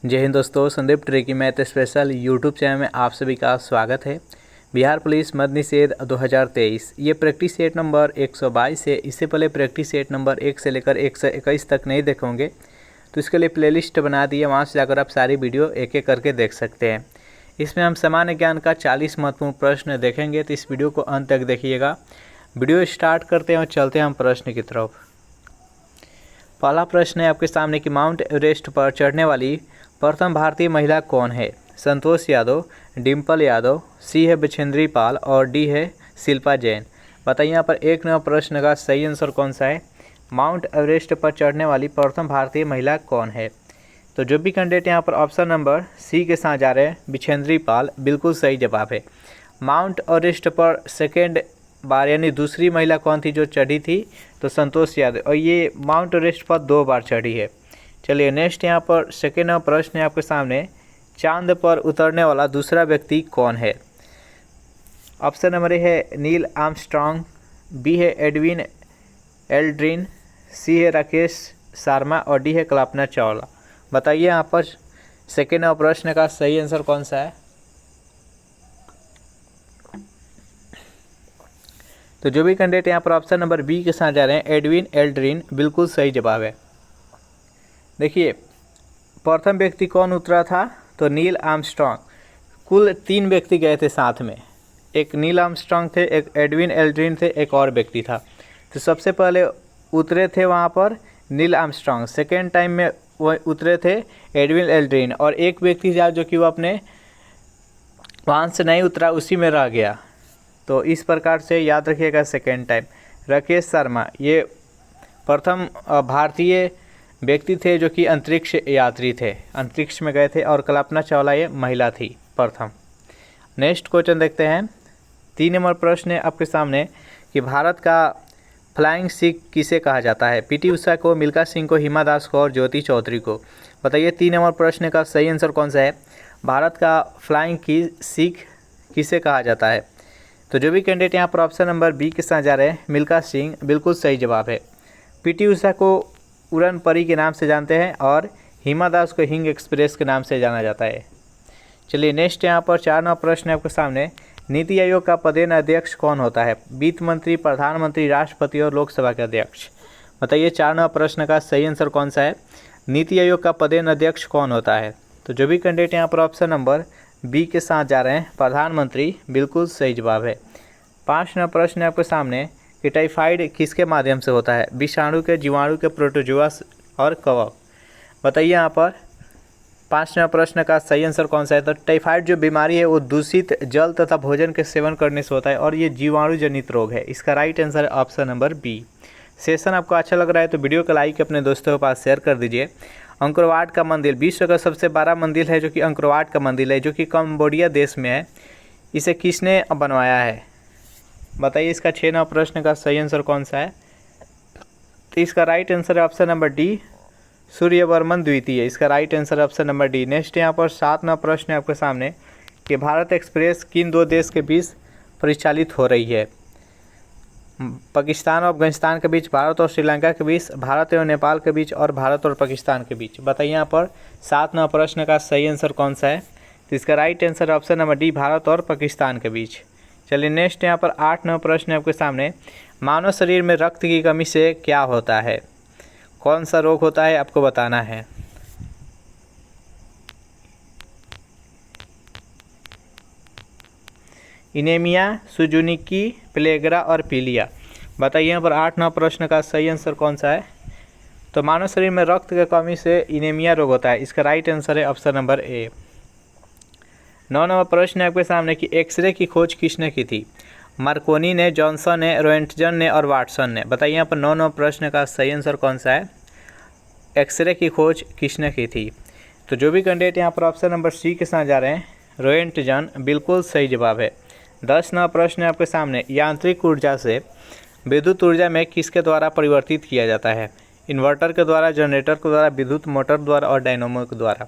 जय हिंद दोस्तों, Sandeep tricky math special YouTube channel में आप सभी का स्वागत है। बिहार पुलिस मद निषेध 2023 ये प्रैक्टिस सेट नंबर 122 है। इससे पहले प्रैक्टिस सेट नंबर 1 से लेकर 121 तक नहीं देखोगे तो इसके लिए प्लेलिस्ट बना दी है, वहाँ से जाकर आप सारी वीडियो एक एक करके देख सकते हैं। इसमें हम सामान्य ज्ञान का 40 महत्वपूर्ण प्रश्न देखेंगे, तो इस वीडियो को अंत तक देखिएगा। वीडियो स्टार्ट करते हैं और चलते हैं हम प्रश्न की तरफ। पहला प्रश्न है आपके सामने कि माउंट एवरेस्ट पर चढ़ने वाली प्रथम भारतीय महिला कौन है? संतोष यादव, डिम्पल यादव, सी है बछेंद्री पाल और डी है शिल्पा जैन। बताइए यहाँ पर एक नंबर प्रश्न का सही आंसर कौन सा है? माउंट एवरेस्ट पर चढ़ने वाली प्रथम भारतीय महिला कौन है? तो जो भी कैंडिडेट यहाँ पर ऑप्शन नंबर सी के साथ जा रहे हैं, बिछेंद्री पाल, बिल्कुल सही जवाब है। माउंट एवरेस्ट पर सेकेंड बार यानी दूसरी महिला कौन थी जो चढ़ी थी? तो संतोष यादव, और ये माउंट एवरेस्ट पर 2 बार चढ़ी है। चलिए नेक्स्ट यहाँ पर सेकेंड प्रश्न है आपके सामने, चांद पर उतरने वाला दूसरा व्यक्ति कौन है? ऑप्शन नंबर ए है नील आर्मस्ट्रांग, बी है एडविन एल्ड्रिन, सी है राकेश शर्मा और डी है कल्पना चावला। बताइए यहाँ पर सेकेंड प्रश्न का सही आंसर कौन सा है? तो जो भी कैंडिडेट यहाँ पर ऑप्शन नंबर बी के साथ जा रहे हैं, एडविन एल्ड्रिन, बिल्कुल सही जवाब है। देखिए प्रथम व्यक्ति कौन उतरा था? तो नील आर्मस्ट्रांग। कुल 3 व्यक्ति गए थे साथ में, एक नील आर्मस्ट्रांग थे, एक एडविन एल्ड्रिन थे, एक और व्यक्ति था। तो सबसे पहले उतरे थे वहाँ पर नील आर्मस्ट्रांग, सेकेंड टाइम में वो उतरे थे एडविन एल्ड्रिन, और एक व्यक्ति था जो कि वो अपने वाहन से नहीं उतरा, उसी में रह गया। तो इस प्रकार से याद रखिएगा सेकेंड टाइम। राकेश शर्मा ये प्रथम भारतीय व्यक्ति थे जो कि अंतरिक्ष यात्री थे, अंतरिक्ष में गए थे, और कल्पना चावला ये महिला थी प्रथम। नेक्स्ट क्वेश्चन देखते हैं। 3 नंबर प्रश्न है आपके सामने कि भारत का फ्लाइंग सिख किसे कहा जाता है? पीटी उषा को, मिल्खा सिंह को, हिमा दास को और ज्योति चौधरी को। बताइए 3 नंबर प्रश्न का सही आंसर कौन सा है? भारत का फ्लाइंग की सिख किसे कहा जाता है? तो जो भी कैंडिडेट यहाँ पर ऑप्शन नंबर बी के साथ जा रहे हैं, मिल्खा सिंह, बिल्कुल सही जवाब है। पीटी उषा को उड़न परी के नाम से जानते हैं और हिमा दास को हिंग एक्सप्रेस के नाम से जाना जाता है। चलिए नेक्स्ट यहाँ पर 4 नंबर प्रश्न है आपके सामने, नीति आयोग का पदेन अध्यक्ष कौन होता है? वित्त मंत्री, प्रधानमंत्री, राष्ट्रपति और लोकसभा के अध्यक्ष। बताइए 4 नंबर प्रश्न का सही आंसर कौन सा है? नीति आयोग का पदेन अध्यक्ष कौन होता है? तो जो भी कैंडिडेट यहाँ पर ऑप्शन नंबर बी के साथ जा रहे हैं, प्रधानमंत्री, बिल्कुल सही जवाब है। 5 नंबर प्रश्न है आपके सामने कि टाइफाइड किसके माध्यम से होता है? विषाणु के, जीवाणु के, प्रोटोजोआ और कवक। बताइए यहाँ पर 5 नंबर प्रश्न का सही आंसर कौन सा है? तो टाइफाइड जो बीमारी है वो दूषित जल तथा भोजन के सेवन करने से होता है और ये जीवाणु जनित रोग है। इसका राइट आंसर है ऑप्शन नंबर बी। सेशन आपको अच्छा लग रहा है तो वीडियो को लाइक अपने दोस्तों के पास शेयर कर दीजिए। अंकोरवाट का मंदिर विश्व का सबसे बड़ा मंदिर है जो कि अंकोरवाट का मंदिर है, जो कि कंबोडिया देश में है। इसे किसने बनवाया है? बताइए इसका 6 नंबर प्रश्न का सही आंसर कौन सा है? तो इसका राइट आंसर है ऑप्शन नंबर डी, सूर्यवर्मन द्वितीय। इसका राइट आंसर है ऑप्शन नंबर डी। नेक्स्ट यहाँ पर 7 नंबर प्रश्न है आपके सामने कि भारत एक्सप्रेस किन 2 देश के बीच परिचालित हो रही है? पाकिस्तान और अफगानिस्तान के बीच, भारत और श्रीलंका के बीच, भारत और नेपाल के बीच और भारत और पाकिस्तान के बीच। बताइए यहाँ पर 7 नंबर प्रश्न का सही आंसर कौन सा है? तो इसका राइट आंसर है ऑप्शन नंबर डी, भारत और पाकिस्तान के बीच। चलिए नेक्स्ट यहाँ पर 8 नंबर प्रश्न है आपके सामने, मानव शरीर में रक्त की कमी से क्या होता है? कौन सा रोग होता है आपको बताना है। इनेमिया, सुजुनिकी, प्लेगरा और पीलिया। बताइए यहाँ पर 8 नंबर प्रश्न का सही आंसर कौन सा है? तो मानव शरीर में रक्त की कमी से इनेमिया रोग होता है। इसका राइट आंसर है ऑप्शन नंबर ए। 9 नंबर प्रश्न है आपके सामने कि एक्सरे की खोज किसने की थी? मार्कोनी ने, जॉनसन ने, रोएंटजन ने और वाटसन ने। बताइए यहाँ पर 9 नंबर प्रश्न का सही आंसर कौन सा है? एक्सरे की खोज किसने की थी? तो जो भी कैंडिडेट यहाँ पर ऑप्शन नंबर सी के साथ जा रहे हैं, रोएंटजन, बिल्कुल सही जवाब है। 10 नंबर प्रश्न है आपके सामने, यांत्रिक ऊर्जा से विद्युत ऊर्जा में किसके द्वारा परिवर्तित किया जाता है? इन्वर्टर के द्वारा, जनरेटर के द्वारा, विद्युत मोटर द्वारा और डायनामो के द्वारा।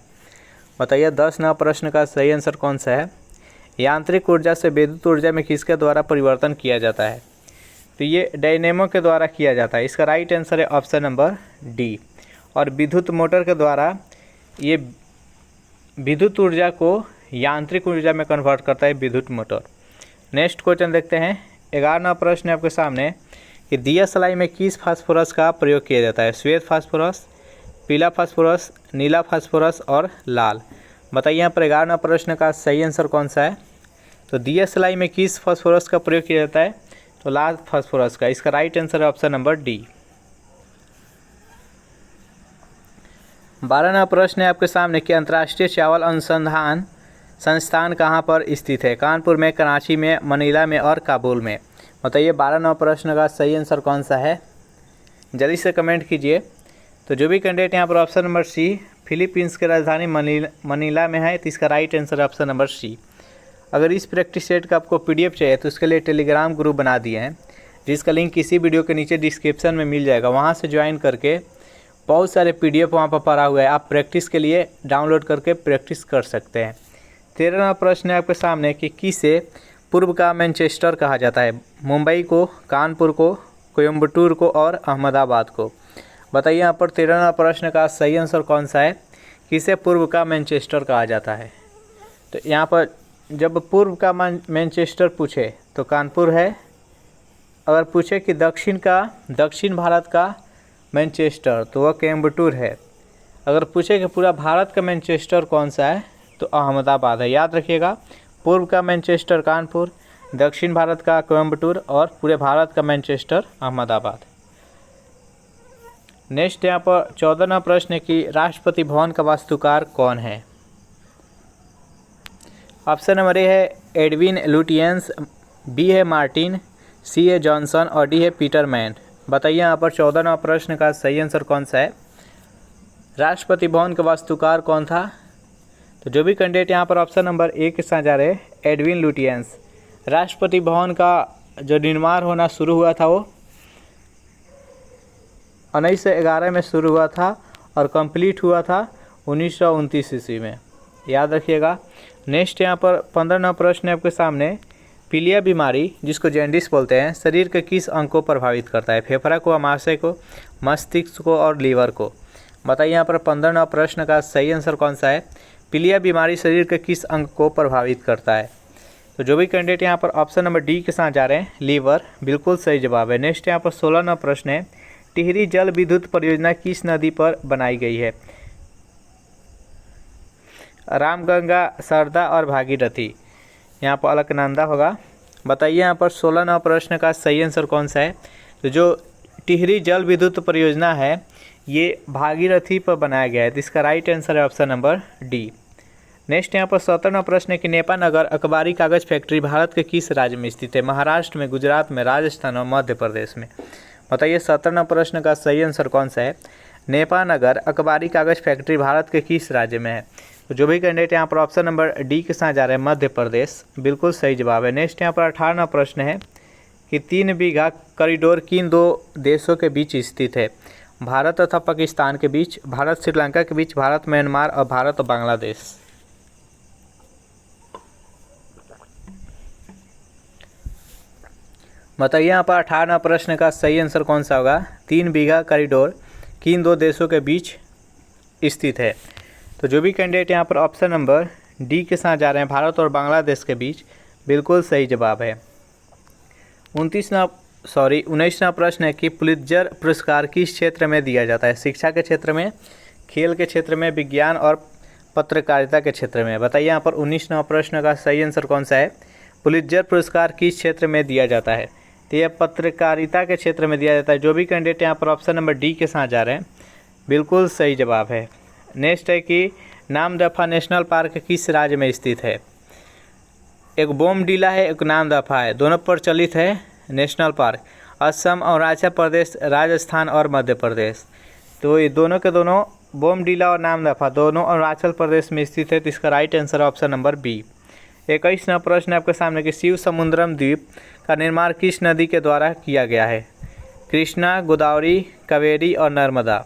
बताइए 10 नंबर प्रश्न का सही आंसर कौन सा है? यांत्रिक ऊर्जा से विद्युत ऊर्जा में किसके द्वारा परिवर्तन किया जाता है? तो ये डायनेमो के द्वारा किया जाता है। इसका राइट आंसर है ऑप्शन नंबर डी। और विद्युत मोटर के द्वारा ये विद्युत ऊर्जा को यांत्रिक ऊर्जा में कन्वर्ट करता है विद्युत मोटर। नेक्स्ट क्वेश्चन देखते हैं। 11वां प्रश्न है आपके सामने कि दिया सलाई में किस फास्फोरस का प्रयोग किया जाता है? श्वेत फास्फोरस, पीला फास्फोरस, नीला फास्फोरस और लाल। बताइए यहाँ पर 11वां प्रश्न का सही आंसर कौन सा है? तो दिया सलाई में किस फास्फोरस का प्रयोग किया जाता है? तो लाल फास्फोरस का। इसका राइट आंसर है ऑप्शन नंबर डी। 12वां प्रश्न है आपके सामने कि अंतर्राष्ट्रीय चावल अनुसंधान संस्थान कहाँ पर स्थित है? कानपुर में, कराची में, मनीला में और काबुल में। बताइए 12वां प्रश्न का सही आंसर कौन सा है? जल्दी से कमेंट कीजिए। तो जो भी कैंडिडेट यहाँ पर ऑप्शन नंबर सी फिलीपींस की राजधानी मनीला में है, तो इसका राइट आंसर है ऑप्शन नंबर सी। अगर इस प्रैक्टिस सेट का आपको पीडीएफ चाहिए तो उसके लिए टेलीग्राम ग्रुप बना दिए हैं, जिसका लिंक किसी वीडियो के नीचे डिस्क्रिप्शन में मिल जाएगा। वहाँ से ज्वाइन करके बहुत सारे पीडीएफ वहाँ पर पड़ा हुआ है, आप प्रैक्टिस के लिए डाउनलोड करके प्रैक्टिस कर सकते हैं। 13वां प्रश्न है आपके सामने कि किसे पूर्व का मैनचेस्टर कहा जाता है? मुंबई को, कानपुर को, कोयम्बटूर को और अहमदाबाद को। बताइए यहाँ पर 13वां प्रश्न का सही आंसर कौन सा है? किसे पूर्व का मैनचेस्टर कहा जाता है? तो यहाँ पर जब पूर्व का मैनचेस्टर पूछे तो कानपुर है। अगर पूछे कि दक्षिण भारत का मैनचेस्टर तो वह कोयम्बटूर है। अगर पूछे कि पूरा भारत का मैनचेस्टर कौन सा है तो अहमदाबाद है। याद रखिएगा, पूर्व का मैनचेस्टर कानपुर, दक्षिण भारत का कोयम्बटूर और पूरे भारत का मैनचेस्टर अहमदाबाद। नेक्स्ट यहाँ पर 14वां प्रश्न है कि राष्ट्रपति भवन का वास्तुकार कौन है? ऑप्शन नंबर ए है एडविन लुटियंस, बी है मार्टिन, सी है जॉनसन और डी है पीटर मैन। बताइए यहाँ पर 14वां प्रश्न का सही आंसर कौन सा है? राष्ट्रपति भवन का वास्तुकार कौन था? तो जो भी कैंडिडेट यहाँ पर ऑप्शन नंबर ए के साथ जा रहे हैं एडविन लुटियंस। राष्ट्रपति भवन का जो निर्माण होना शुरू हुआ था वो 1911 में शुरू हुआ था और कंप्लीट हुआ था 1929 ईस्वी में। याद रखिएगा। नेक्स्ट यहाँ पर 15वां प्रश्न है आपके सामने। पीलिया बीमारी, जिसको जॉन्डिस बोलते हैं, शरीर के किस अंग को प्रभावित करता है? फेफड़ा को, अमाशय को, मस्तिष्क को और लीवर को। बताइए यहाँ पर 15वां प्रश्न का सही आंसर कौन सा है? पीलिया बीमारी शरीर के किस अंग को प्रभावित करता है? तो जो भी कैंडिडेट यहाँ पर ऑप्शन नंबर डी के साथ जा रहे हैं लीवर, बिल्कुल सही जवाब है। नेक्स्ट यहाँ पर 16वां प्रश्न है। टिहरी जल विद्युत परियोजना किस नदी पर बनाई गई है? रामगंगा, सरदा और भागीरथी। यहाँ पर अलकनंदा होगा। बताइए यहाँ पर 16वां प्रश्न का सही आंसर कौन सा है? तो जो टिहरी जल विद्युत परियोजना है ये भागीरथी पर बनाया गया है, तो इसका राइट आंसर है ऑप्शन नंबर डी। नेक्स्ट यहाँ पर 17वां प्रश्न है कि नेपानगर अखबारी कागज़ फैक्ट्री भारत के किस राज्य में स्थित है? महाराष्ट्र में, गुजरात में, राजस्थान और मध्य प्रदेश में। बताइए 17वां प्रश्न का सही आंसर कौन सा है? नेपानगर अखबारी कागज़ फैक्ट्री भारत के किस राज्य में है? तो जो भी कैंडिडेट यहाँ पर ऑप्शन नंबर डी के साथ जा रहे हैं मध्य प्रदेश, बिल्कुल सही जवाब है। नेक्स्ट यहाँ पर 18वां प्रश्न है कि 3 बीघा कॉरिडोर किन 2 देशों के बीच स्थित है? भारत तथा पाकिस्तान के बीच, भारत श्रीलंका के बीच, भारत म्यांमार और भारत और बांग्लादेश। बताइए यहाँ पर 18वां प्रश्न का सही आंसर कौन सा होगा? 3 बीघा कॉरिडोर किन 2 देशों के बीच स्थित है? तो जो भी कैंडिडेट यहाँ पर ऑप्शन नंबर डी के साथ जा रहे हैं भारत और बांग्लादेश के बीच, बिल्कुल सही जवाब है। 19वां प्रश्न है कि पुलित्जर पुरस्कार किस क्षेत्र में दिया जाता है? शिक्षा के क्षेत्र में, खेल के क्षेत्र में, विज्ञान और पत्रकारिता के क्षेत्र में। बताइए यहाँ पर 19वां प्रश्न का सही आंसर कौन सा है? पुलित्जर पुरस्कार किस क्षेत्र में दिया जाता है? तो यह पत्रकारिता के क्षेत्र में दिया जाता है। जो भी कैंडिडेट यहाँ पर ऑप्शन नंबर डी के साथ जा रहे हैं, बिल्कुल सही जवाब है। नेक्स्ट है कि नामदफा नेशनल पार्क किस राज्य में स्थित है? एक बोमडीला है, एक नामदफा है, दोनों प्रचलित है नेशनल पार्क। असम, अरुणाचल प्रदेश, राजस्थान और मध्य प्रदेश। तो ये दोनों के दोनों, बोमडीला और नामदफा दोनों अरुणाचल प्रदेश में स्थित है, तो इसका right answer option number B. 21वां प्रश्न आपके सामने कि शिव समुद्रम द्वीप का निर्माण किस नदी के द्वारा किया गया है? कृष्णा, गोदावरी, कावेरी और नर्मदा।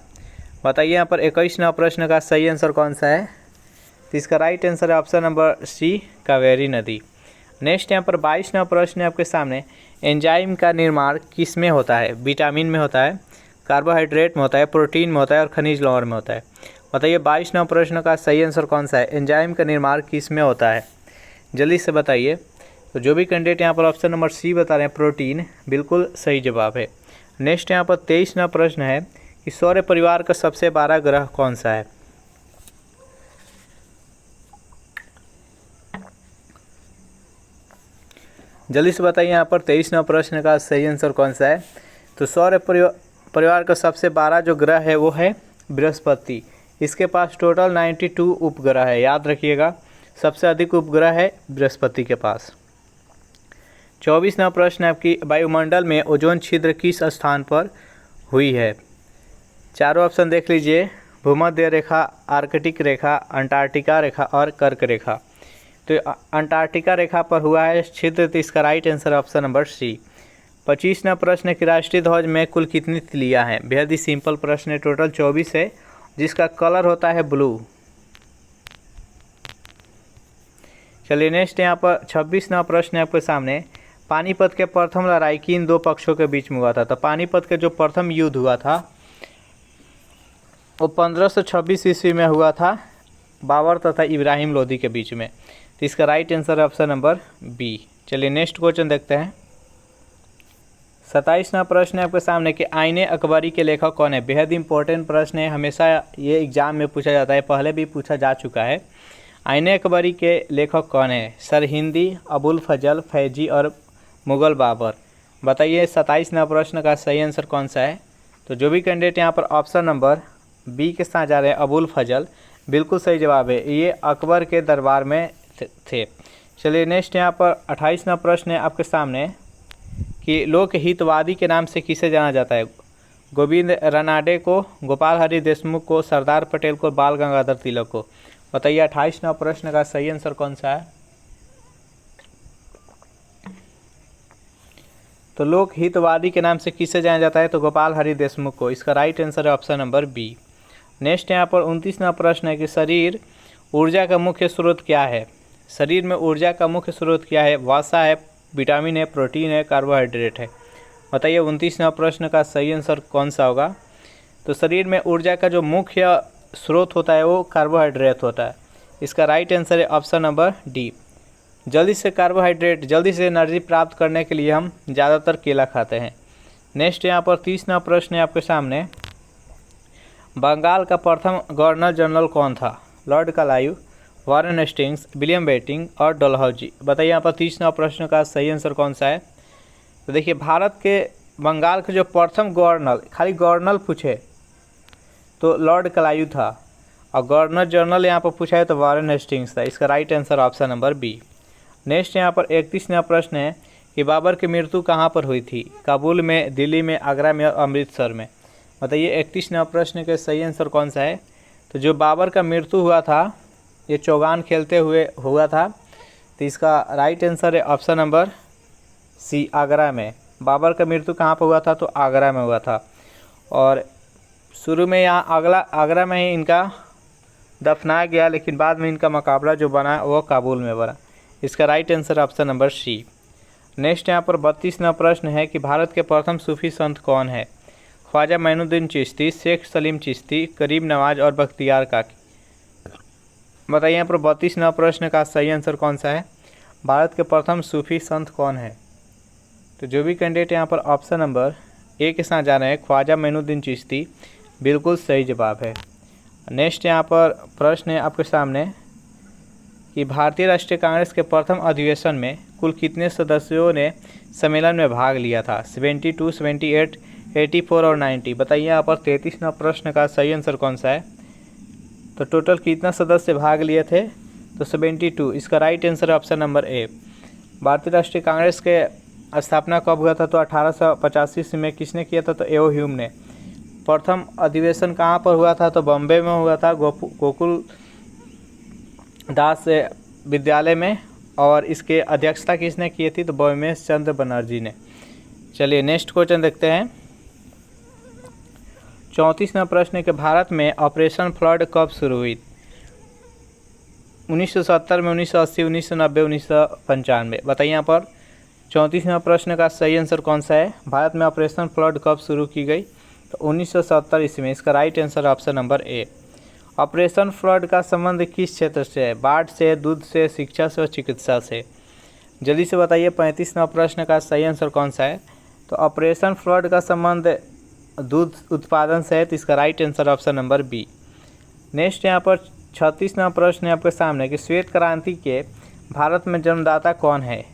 बताइए यहाँ पर 21वां प्रश्न का सही आंसर कौन सा है? तो इसका राइट आंसर है ऑप्शन नंबर सी, कावेरी नदी। नेक्स्ट यहाँ पर 22वां प्रश्न है आपके सामने। एंजाइम का निर्माण किस में होता है? विटामिन में होता है, कार्बोहाइड्रेट में होता है, प्रोटीन में होता है और खनिज लवण में होता है। बताइए 22वां प्रश्न का सही आंसर कौन सा है? एंजाइम का निर्माण किस में होता है? जल्दी से बताइए। तो जो भी कैंडिडेट यहाँ पर ऑप्शन नंबर सी बता रहे हैं प्रोटीन, बिल्कुल सही जवाब है। नेक्स्ट यहाँ पर 23वां प्रश्न है कि सौर परिवार का सबसे बड़ा ग्रह कौन सा है? जल्दी से बताइए यहाँ पर 23वां प्रश्न का सही आंसर कौन सा है? तो सौर परिवार का सबसे बड़ा जो ग्रह है वो है बृहस्पति। इसके पास टोटल 92 उपग्रह है, याद रखिएगा, सबसे अधिक उपग्रह है बृहस्पति के पास। 24वां प्रश्न है आपकी वायुमंडल में ओजोन छिद्र किस स्थान पर हुई है? चारों ऑप्शन देख लीजिए, भूमध्य रेखा, आर्कटिक रेखा, अंटार्कटिका रेखा और कर्क रेखा। तो अंटार्कटिका रेखा पर हुआ है छिद्र, तो इसका right answer option number C. 25वां प्रश्न है कि राष्ट्रीय ध्वज में कुल कितनी तिलियां हैं? बेहद ही सिंपल प्रश्न है, टोटल 24 है, जिसका कलर होता है ब्लू। चलिए नेक्स्ट यहाँ पर 26वां प्रश्न है आपके सामने, पानीपत के प्रथम लड़ाई किन दो पक्षों के बीच में हुआ था? तो पानीपत का जो प्रथम युद्ध हुआ था वो 1526 ईस्वी में हुआ था, बाबर तथा इब्राहिम लोदी के बीच में। तो इसका राइट आंसर है ऑप्शन नंबर बी। चलिए नेक्स्ट क्वेश्चन देखते हैं। 27वां प्रश्न है आपके सामने कि आईने अकबरी के लेखक कौन है? बेहद इंपॉर्टेंट प्रश्न है, हमेशा ये एग्जाम में पूछा जाता है, पहले भी पूछा जा चुका है। आईने अकबरी के लेखक कौन है? सरहिंदी, अबुल फजल, फैजी और मुगल बाबर। बताइए 27वां प्रश्न का सही आंसर कौन सा है? तो जो भी कैंडिडेट यहाँ पर ऑप्शन नंबर बी के साथ जा रहे हैं, अबुल फजल, बिल्कुल सही जवाब है, ये अकबर के दरबार में थे। चलिए नेक्स्ट यहाँ पर 28वां प्रश्न है आपके सामने कि लोकहितवादी के नाम से किसे जाना जाता है? गोविंद रानाडे को, गोपाल हरि देशमुख को, सरदार पटेल को, बाल गंगाधर तिलक को। बताइए 28वां प्रश्न का सही आंसर कौन सा है? तो लोकहितवादी के नाम से किसे जाना जाता है? तो गोपाल हरि देशमुख को। इसका राइट आंसर है ऑप्शन नंबर बी। नेक्स्ट यहाँ पर 29वां प्रश्न है कि शरीर ऊर्जा का मुख्य स्रोत क्या है? शरीर में ऊर्जा का मुख्य स्रोत क्या है? वसा है, विटामिन है, प्रोटीन है, कार्बोहाइड्रेट है। बताइए 29वां प्रश्न का सही आंसर कौन सा होगा? तो शरीर में ऊर्जा का जो मुख्य स्रोत होता है वो कार्बोहाइड्रेट होता है। इसका राइट आंसर है ऑप्शन नंबर डी। जल्दी से कार्बोहाइड्रेट, जल्दी से एनर्जी प्राप्त करने के लिए हम ज़्यादातर केला खाते हैं। नेक्स्ट यहाँ पर 30वां प्रश्न है आपके सामने, बंगाल का प्रथम गवर्नर जनरल कौन था? Lord Carlisle, Warren Hastings, William Bentinck और डलहौजी। बताइए यहाँ पर 30वां प्रश्न का सही आंसर कौन सा है? तो देखिए भारत के बंगाल के जो प्रथम गवर्नर, खाली गवर्नर पूछे तो लॉर्ड कार्लाइल था, और गवर्नर जनरल यहाँ पर पूछा है तो वारेन हेस्टिंग्स था। इसका right answer option number B. Next यहाँ पर 31वां प्रश्न है कि बाबर की मृत्यु कहाँ पर हुई थी? काबुल में, दिल्ली में, आगरा में और अमृतसर में। बताइए 31वां प्रश्न के सही आंसर कौन सा है? तो जो बाबर का मृत्यु हुआ था ये चौगान खेलते हुए हुआ था, तो इसका राइट आंसर है ऑप्शन नंबर सी, आगरा में। बाबर का मृत्यु कहाँ पर हुआ था? तो आगरा में हुआ था, और शुरू में यहाँ आगरा में ही इनका दफनाया गया, लेकिन बाद में इनका मुकाबला जो बना वो काबुल में बना। इसका right answer option number C. Next यहाँ पर 32वां प्रश्न है कि भारत के प्रथम सूफी संत कौन है? ख्वाजा मोइनुद्दीन चिश्ती, शेख सलीम चिश्ती, करीम नवाज और बख्तियार काकी। बताइए यहाँ पर 32वां प्रश्न का सही आंसर कौन सा है? भारत के प्रथम सूफी संत कौन है? तो जो भी कैंडिडेट यहाँ पर ऑप्शन नंबर ए के साथ जा रहे हैं, ख्वाजा मोइनुद्दीन चिश्ती, बिल्कुल सही जवाब है। नेक्स्ट यहाँ पर प्रश्न है आपके सामने कि भारतीय राष्ट्रीय कांग्रेस के प्रथम अधिवेशन में कुल कितने सदस्यों ने सम्मेलन में भाग लिया था? 72, 78, 84 और 90। बताइए यहाँ पर 33वां प्रश्न का सही आंसर कौन सा है? तो टोटल कितना सदस्य भाग लिए थे? तो 72। इसका राइट आंसर है ऑप्शन नंबर ए। भारतीय राष्ट्रीय कांग्रेस के स्थापना कब हुआ था? तो 1885 में। किसने किया था? तो एओ ह्यूम ने। प्रथम अधिवेशन कहाँ पर हुआ था? तो बॉम्बे में हुआ था, गोकुल दास विद्यालय में, और इसके अध्यक्षता किसने की थी? तो बोमेश चंद्र बनर्जी ने। चलिए नेक्स्ट क्वेश्चन देखते हैं। 34वां प्रश्न है कि भारत में ऑपरेशन फ्लड कब शुरू हुई? 1970 में, 1980, 1990, 1995। बताइए यहाँ पर 34वां प्रश्न का सही आंसर कौन सा है? भारत में ऑपरेशन फ्लड कब शुरू की गई? तो 1970 ईस्वी में। इसका right answer option number A. Operation flood का संबंध किस क्षेत्र से है? बाढ़ से, दूध से, शिक्षा से और चिकित्सा से। जल्दी से बताइए 35वां प्रश्न का सही आंसर कौन सा है? तो ऑपरेशन फ्लड का संबंध दूध उत्पादन से है, तो इसका right answer option number B. Next यहाँ पर 36वां प्रश्न है आपके सामने कि श्वेत क्रांति के भारत में जन्मदाता कौन है?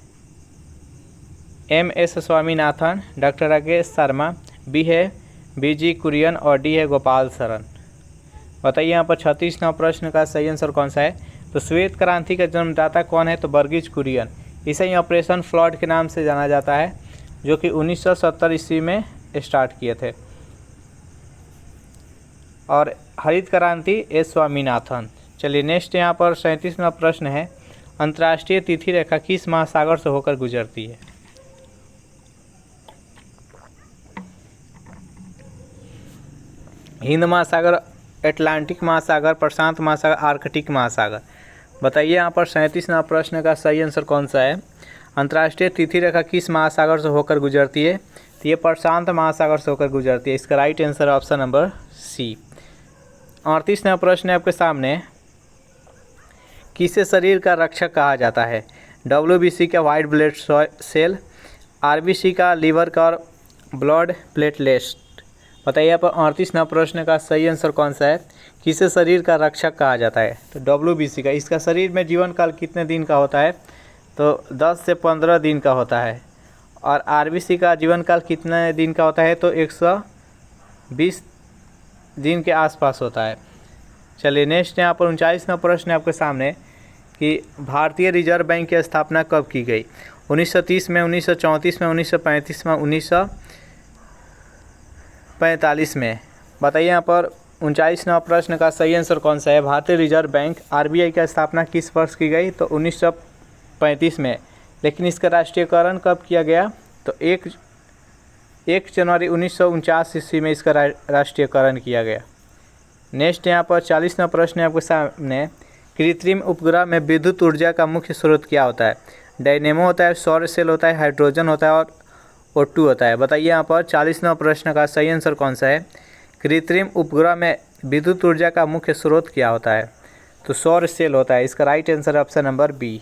MS Swaminathan, doctor Rakesh Sharma, B है BG कुरियन और डी है गोपाल शरण। बताइए यहाँ पर 36वां प्रश्न का सही आंसर कौन सा है? तो श्वेत क्रांति का जन्मदाता कौन है? तो वर्गीज कुरियन। इसे ही ऑपरेशन फ्लड के नाम से जाना जाता है, जो कि 1970 ईस्वी में स्टार्ट किए थे। और हरित क्रांति S स्वामीनाथन। चलिए नेक्स्ट यहाँ पर 37वां प्रश्न है, अंतर्राष्ट्रीय तिथि रेखा किस महासागर से होकर गुजरती है? हिंद महासागर, अटलांटिक महासागर, प्रशांत महासागर, आर्कटिक महासागर। बताइए यहाँ पर 37वां प्रश्न का सही आंसर कौन सा है? अंतर्राष्ट्रीय तिथि रेखा किस महासागर से होकर गुजरती है? तो ये प्रशांत महासागर से होकर गुजरती है। इसका right answer option number C. 38वां प्रश्न है आपके सामने, किसे शरीर का रक्षक कहा जाता है? WBC का वाइट ब्लड सेल, RBC का लीवर का और ब्लड प्लेटलेट्स। बताइए यहाँ पर 38वां प्रश्न का सही आंसर कौन सा है? किसे शरीर का रक्षक कहा जाता है? तो WBC का। इसका शरीर में जीवन काल कितने दिन का होता है? तो 10 से 15 दिन का होता है। और RBC का जीवन काल कितने दिन का होता है? तो 120 दिन के आसपास होता है। चलिए नेक्स्ट यहाँ पर 39वां प्रश्न है आपके सामने कि भारतीय रिजर्व बैंक की स्थापना कब की गई? 1930 में, 1934 में, 1935 में, 1945 में। बताइए यहाँ पर 39वां प्रश्न का सही आंसर कौन सा है? भारतीय रिजर्व बैंक RBI की स्थापना किस वर्ष की गई? तो 1935 में। लेकिन इसका राष्ट्रीयकरण कब किया गया? तो 1 जनवरी 1949 ईस्वी में इसका राष्ट्रीयकरण किया गया। नेक्स्ट यहाँ पर 40वां प्रश्न है आपके सामने, कृत्रिम उपग्रह में विद्युत ऊर्जा का मुख्य स्रोत क्या होता है? डायनेमो होता है, सौर सेल होता है, हाइड्रोजन होता है और O2 होता है। बताइए यहाँ पर 40वां प्रश्न का सही आंसर कौन सा है? कृत्रिम उपग्रह में विद्युत ऊर्जा का मुख्य स्रोत क्या होता है? तो सौर सेल होता है। इसका right answer option number B.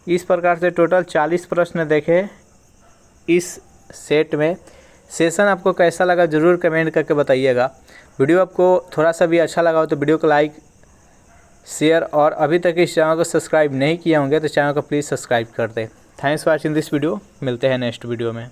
इस प्रकार से टोटल 40 प्रश्न देखे इस सेट में। सेशन आपको कैसा लगा ज़रूर कमेंट करके बताइएगा। वीडियो आपको थोड़ा सा भी अच्छा लगा हो तो वीडियो को लाइक, शेयर और अभी तक इस चैनल को सब्सक्राइब नहीं किए होंगे तो चैनल को प्लीज़ सब्सक्राइब कर दें। Thanks for watching this video. मिलते हैं नेक्स्ट वीडियो में।